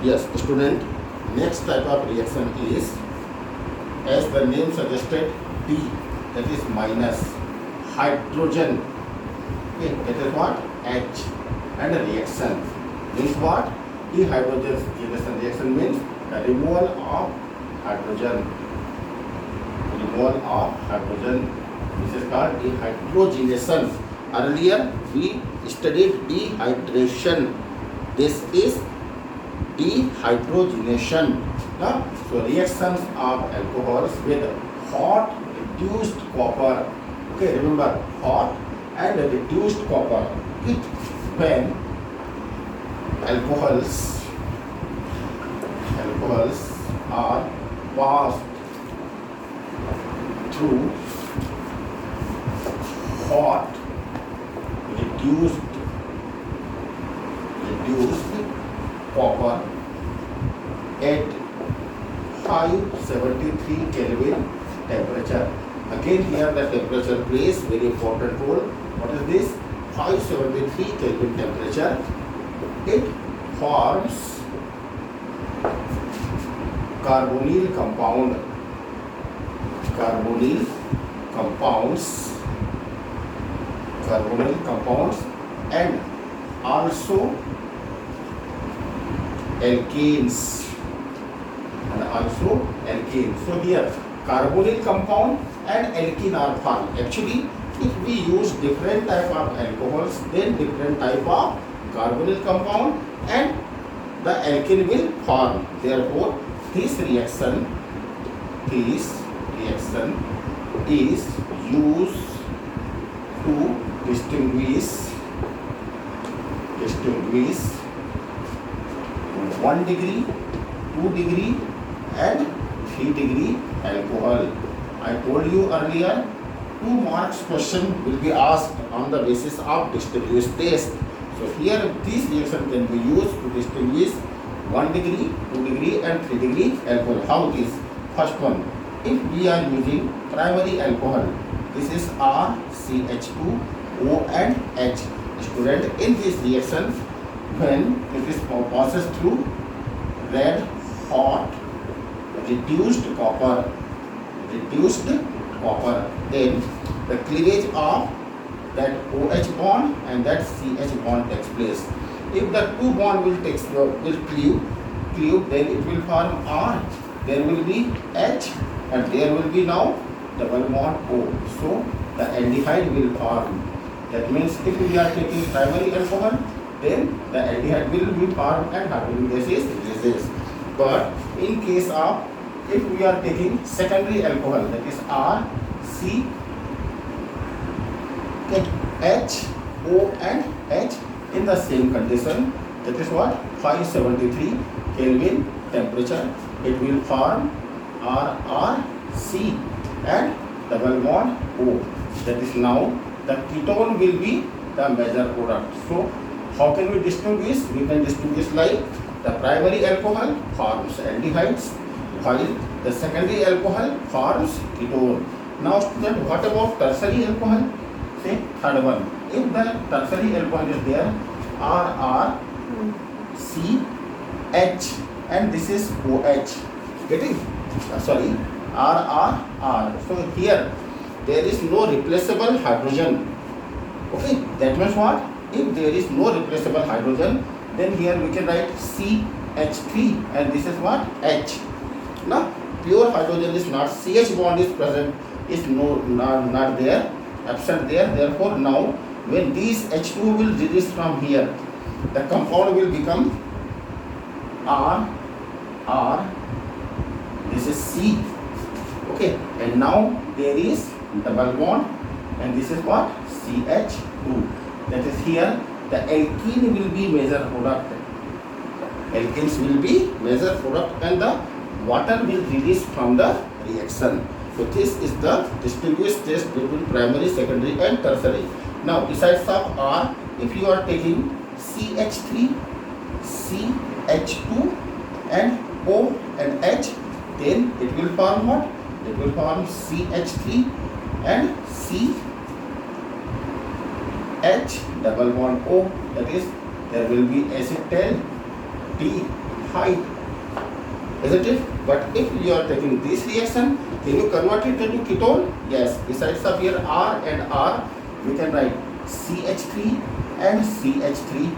Yes, student, next type of reaction is, as the name suggested, D, that is minus, hydrogen, okay, that is what? H, and a reaction means what? Dehydrogenation reaction means the removal of hydrogen. Removal of hydrogen. This is called dehydrogenation. Earlier we studied dehydration. This is dehydrogenation. So reactions of alcohols with hot reduced copper. Okay, remember hot and reduced copper. It when alcohols are passed through hot reduced copper at 573 Kelvin temperature. Again here the temperature plays very important role. What is this? 573 Kelvin temperature. It forms carbonyl compounds and also alkanes. So here carbonyl compound and alkene are formed. Actually, if we use different type of alcohols, then different type of carbonyl compound and the alkene will form. Therefore, this reaction is used to distinguish 1 degree, 2 degree and 3 degree alcohol. I told you earlier, 2 marks question will be asked on the basis of distinguish test. So here this reaction can be used to distinguish 1 degree, 2 degree and 3 degree alcohol. How it is? First one, if we are using primary alcohol, this is RCH2, O and H. Student, in this reaction, when it is passes through red hot reduced copper, then the cleavage of that OH bond and that CH bond takes place. If the 2 bond will cleave, then it will form R. There will be H and there will be now double bond O. So the aldehyde will form. That means if we are taking primary alcohol, then the aldehyde will be formed and hydrogen gases releases. But in case of if we are taking secondary alcohol, that is R, C, H, O and H in the same condition, that is what? 573 Kelvin temperature, it will form RRC and double bond O. That is now the ketone will be the major product. So how can we distinguish? We can distinguish like the primary alcohol forms aldehydes, while the secondary alcohol forms ketone. Now student, what about tertiary alcohol? Say third one. If the tertiary alcohol is there, RR, CH and this is OH. Getting? Sorry, RR. So here there is no replaceable hydrogen. Okay, that means what? If there is no replaceable hydrogen, then here we can write CH3 and this is what? H. Now pure hydrogen is not, CH bond is present, is not there, absent there. Therefore now when these H2 will release from here, the compound will become R, this is C. Okay, and now there is double bond and this is what? CH2. That is here the alkene will be major product. Alkenes will be major product and the water will release from the reaction. So this is the distinguished test between primary, secondary and tertiary. Now besides of R, if you are taking CH3, CH2 and O and H, then it will form what? It will form CH3 and CH double bond O. That is, there will be acetyl D hide, isn't it? But if you are taking this reaction, can you convert it into ketone? Yes. Besides of here R and R, we can write CH3 and CH3,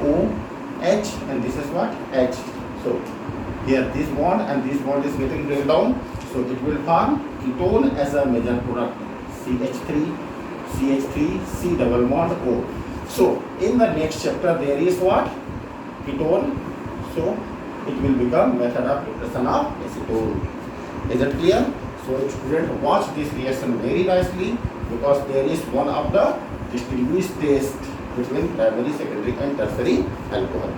COH, and this is what? H. So here this bond and this bond is getting break down, so it will form ketone as a major product. CH3, C double bond O. So in the next chapter there is what? Ketone. So it will become method of preparation of acetone. Is it clear? So student, watch this reaction very nicely, because there is one of the distinguished taste between primary, secondary and tertiary alcohol.